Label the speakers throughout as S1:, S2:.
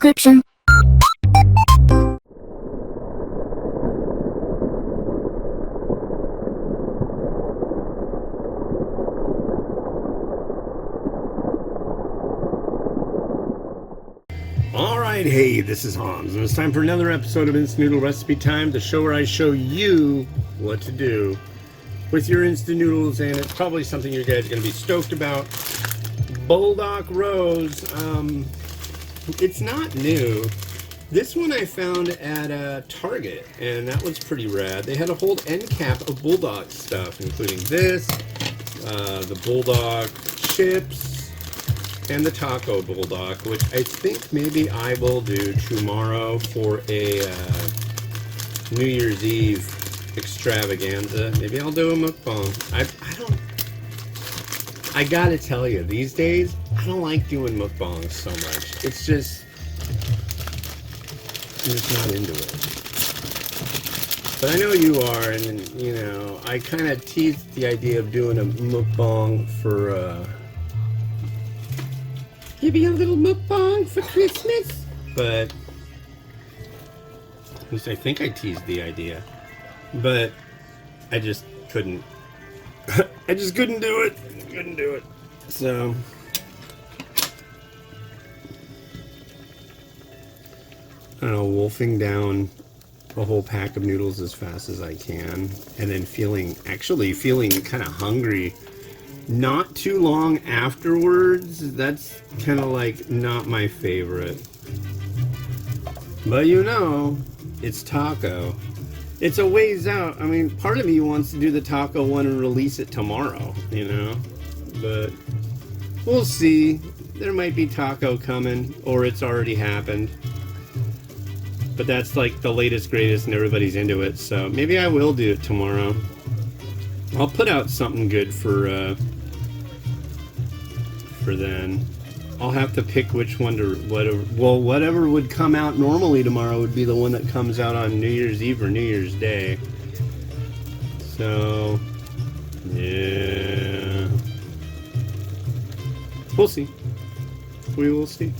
S1: description.
S2: Alright, hey, this is Hans, and it's time for another episode of Instant Noodle Recipe Time, the show where I show you what to do with your instant noodles, and it's probably something you guys are going to be stoked about. Buldak Rose, it's not new. This one I found at Target, and that was pretty rad. They had a whole end cap of Buldak stuff, including this, the Buldak chips, and the taco Buldak, which I think maybe I will do tomorrow for a New Year's Eve extravaganza. Maybe I'll do a mukbang. I gotta tell you, these days, I don't like doing mukbangs so much. It's just, I'm just not into it. But I know you are, and you know, I kind of teased the idea of doing a mukbang for, maybe a little mukbang for Christmas. But at least I think I teased the idea. But I just couldn't. I just couldn't do it. Couldn't do it. So I don't know, wolfing down a whole pack of noodles as fast as I can, and then actually feeling kind of hungry not too long afterwards. That's kind of like not my favorite. But you know, it's taco. It's a ways out. I mean, part of me wants to do the taco one and release it tomorrow, you know? But we'll see. There might be taco coming, or it's already happened. But that's like the latest, greatest, and everybody's into it, so maybe I will do it tomorrow. I'll put out something good for then. I'll have to pick which one to, whatever would come out normally tomorrow would be the one that comes out on New Year's Eve or New Year's Day. So, yeah. We'll see. We will see.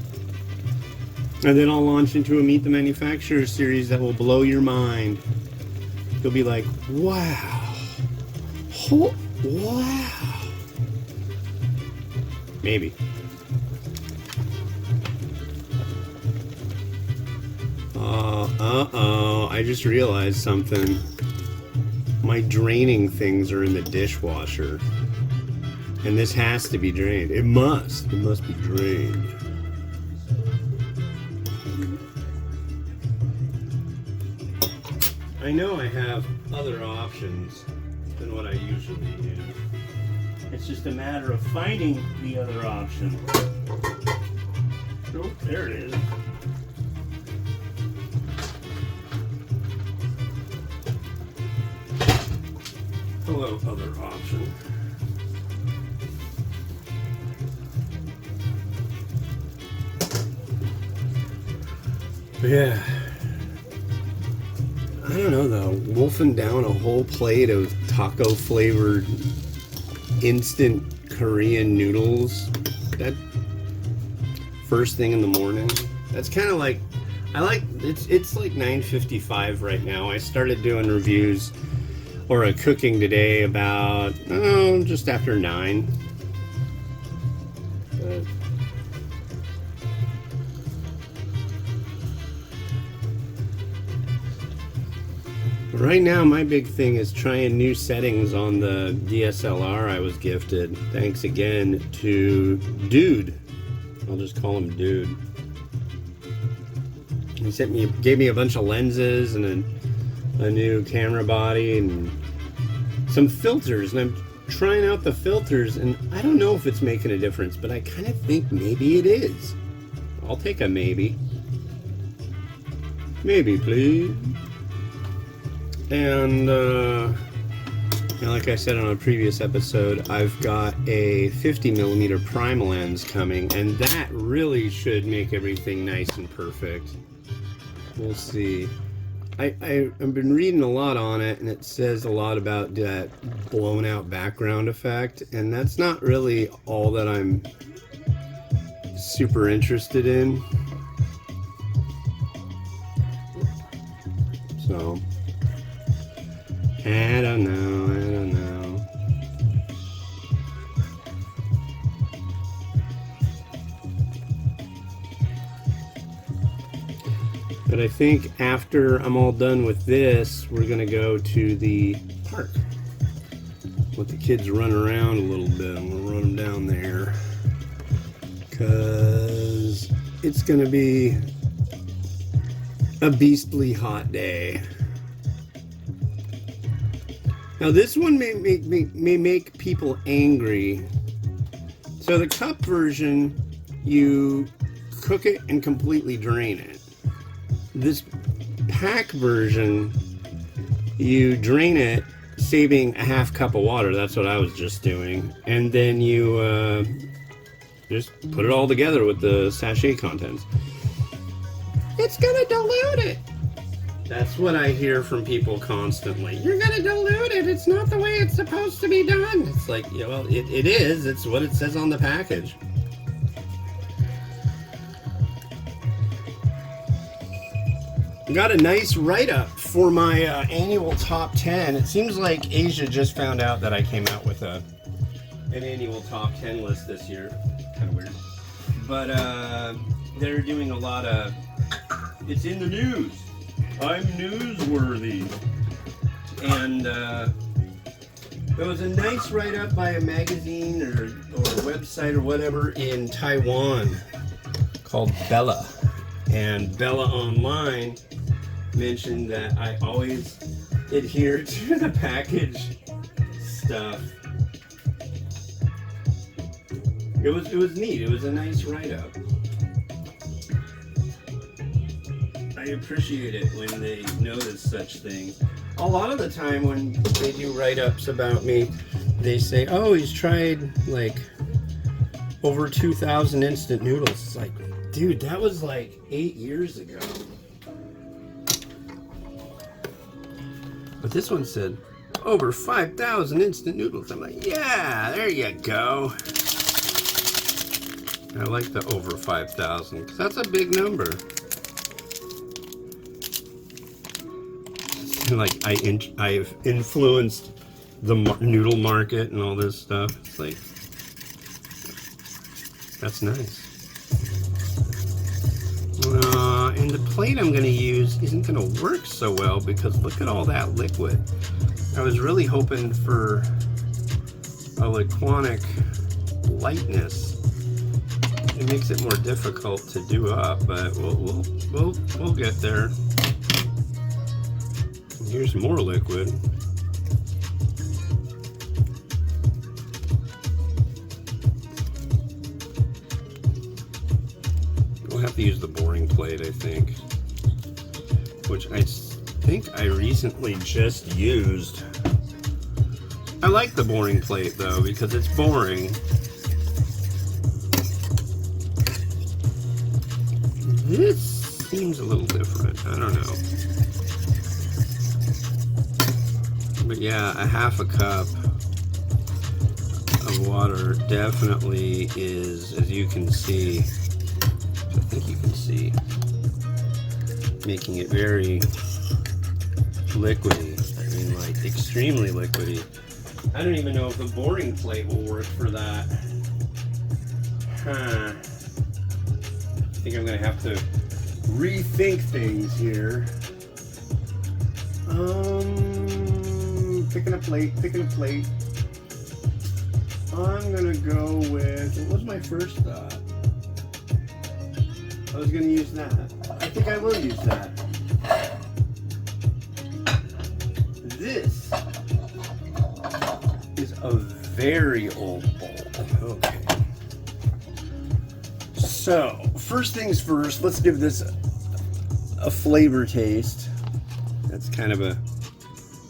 S2: And then I'll launch into a Meet the Manufacturer series that will blow your mind. You'll be like, wow. Wow. Maybe. Uh-oh, I just realized something. My draining things are in the dishwasher. And this has to be drained. It must be drained. I know I have other options than what I usually do. It's just a matter of finding the other option. Oh, there it is. Hello, other option. But yeah. I don't know though, wolfing down a whole plate of taco flavored instant Korean noodles, that first thing in the morning, that's kind of like, it's like 9:55 right now. I started doing reviews or cooking today about, just after 9. But right now, my big thing is trying new settings on the DSLR I was gifted. Thanks again to Dude. I'll just call him Dude. He gave me a bunch of lenses and a new camera body and some filters, and I'm trying out the filters, and I don't know if it's making a difference, but I kind of think maybe it is. I'll take a maybe. Maybe, please. And like I said on a previous episode, I've got a 50mm prime lens coming, and that really should make everything nice and perfect. We'll see. I've been reading a lot on it, and it says a lot about that blown out background effect, and that's not really all that I'm super interested in. So, I don't know. But I think after I'm all done with this, we're gonna go to the park. Let the kids run around a little bit, and we'll run them down there. Because it's gonna be a beastly hot day. Now this one may make people angry. So the cup version, you cook it and completely drain it. This pack version, you drain it, saving a half cup of water. That's what I was just doing. And then you just put it all together with the sachet contents. It's gonna dilute it. That's what I hear from people constantly. You're gonna dilute it. It's not the way it's supposed to be done. It's like, yeah, well, it is. It's what it says on the package. Got a nice write-up for my annual top 10. It seems like Asia just found out that I came out with an annual top 10 list this year. Kind of weird. But they're doing a lot of, it's in the news. I'm newsworthy. And there was a nice write-up by a magazine or a website or whatever in Taiwan called Bella. And Bella Online mentioned that I always adhere to the package stuff. It was neat. It was a nice write-up. I appreciate it when they notice such things. A lot of the time when they do write-ups about me, they say, oh, he's tried like over 2,000 instant noodles. It's like, dude, that was like 8 years ago. But this one said, over 5,000 instant noodles. I'm like, yeah, there you go. I like the over 5,000, because that's a big number. Like, I've influenced the noodle market and all this stuff. It's like, that's nice. And the plate I'm going to use isn't going to work so well because look at all that liquid. I was really hoping for a laconic lightness. It makes it more difficult to do up, but we'll get there. Here's more liquid. We'll have to use the boring plate, I think, which I think I recently just used. I like the boring plate though because it's boring. This seems a little different. I don't know. But yeah, a half a cup of water definitely is, as you can see, I think you can see, making it very liquidy. I mean, like extremely liquidy. I don't even know if the boring plate will work for that. Huh. I think I'm gonna have to rethink things here. Picking a plate. I'm gonna go with, what was my first thought? I was gonna use that. I think I will use that. This is a very old bowl. Okay. So, first things first, let's give this a flavor taste. That's kind of a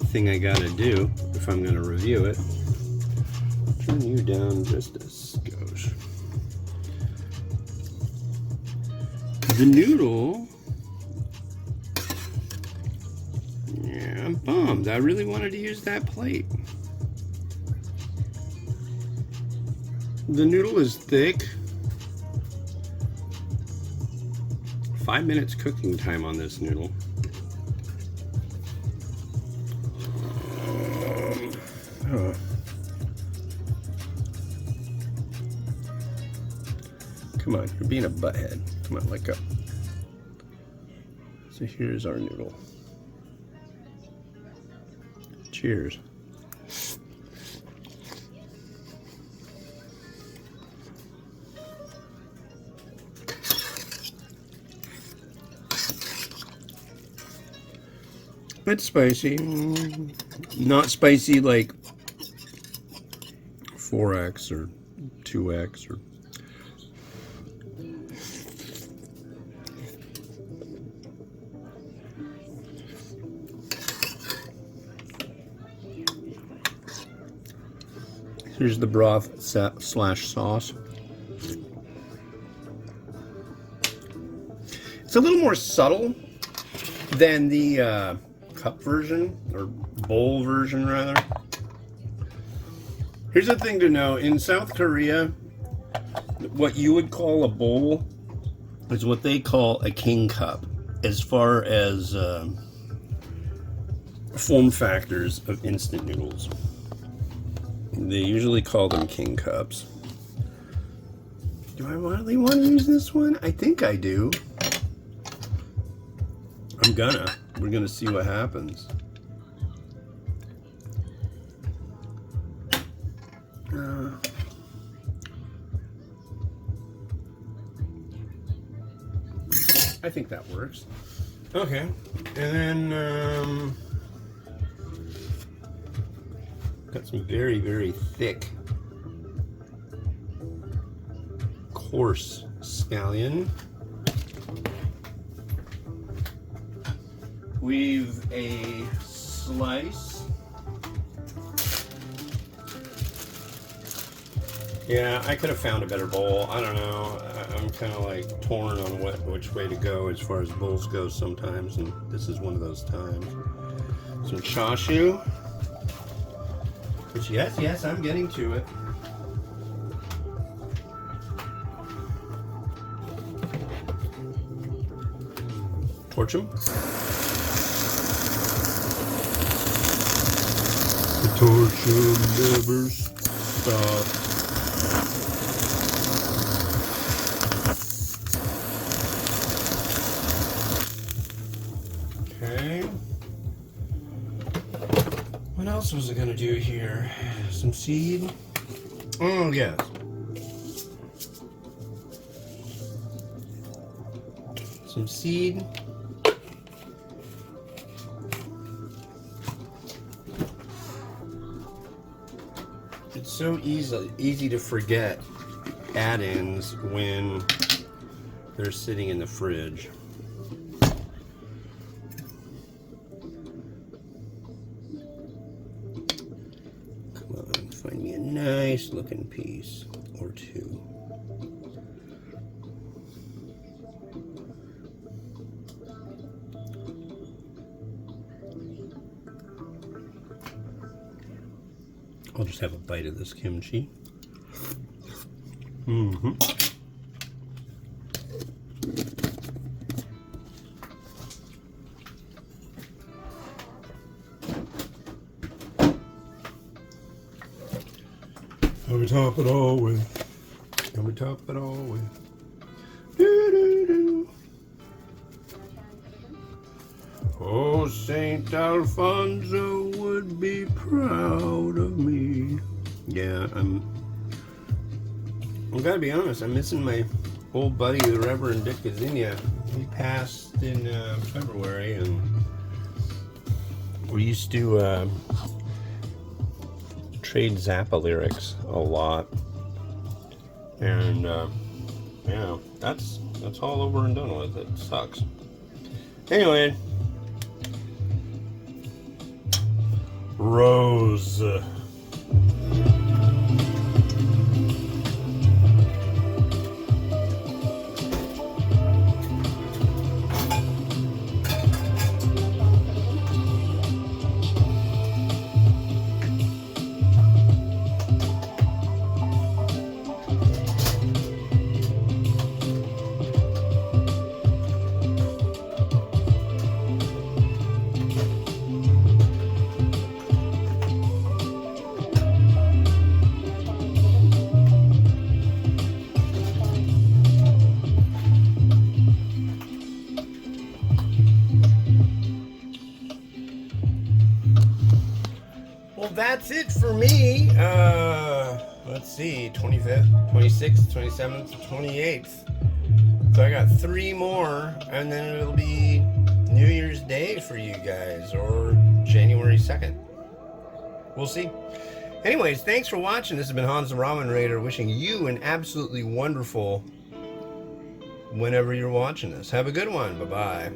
S2: thing I gotta do if I'm gonna review it. Turn you down just a skosh. The noodle, yeah, I'm bummed. I really wanted to use that plate. The noodle is thick. 5 minutes cooking time on this noodle. Come on, you're being a butthead. Come on, let go. So here's our noodle. Cheers. It's spicy. Not spicy like 4x or 2x or... Here's the broth slash sauce. It's a little more subtle than the cup version, or bowl version rather. Here's the thing to know. In South Korea, what you would call a bowl is what they call a king cup, as far as form factors of instant noodles. They usually call them king cups. Do I really want to use this one? I think I do. We're gonna see what happens. I think that works. Okay, and then got some very, very thick, coarse scallion. We've a slice. Yeah, I could have found a better bowl. I don't know. I'm kind of like torn on which way to go as far as bowls go sometimes, and this is one of those times. Some chashu. Which, yes, I'm getting to it. Torch them. The torch never stops. Okay. What else was I gonna do here? Some seed? Oh, yes. Some seed. It's so easy to forget add-ins when they're sitting in the fridge. Come on, find me a nice looking piece or two. I'll just have a bite of this kimchi. And we top it all with, doo-doo-doo. Oh, Saint Alfonso would be proud of me. Yeah, I gotta be honest, I'm missing my old buddy, the Reverend Dick Gazinia. He passed in February, and we used to trade Zappa lyrics a lot. And yeah, that's all over and done with. It sucks. Anyway, Rose. that's it for me. Let's see, 25th, 26th, 27th, 28th. So I got 3 more, and then it'll be New Year's Day for you guys, or January 2nd. We'll see. Anyways, thanks for watching. This has been Hans the Ramen Raider, wishing you an absolutely wonderful whenever you're watching this. Have a good one. Bye-bye.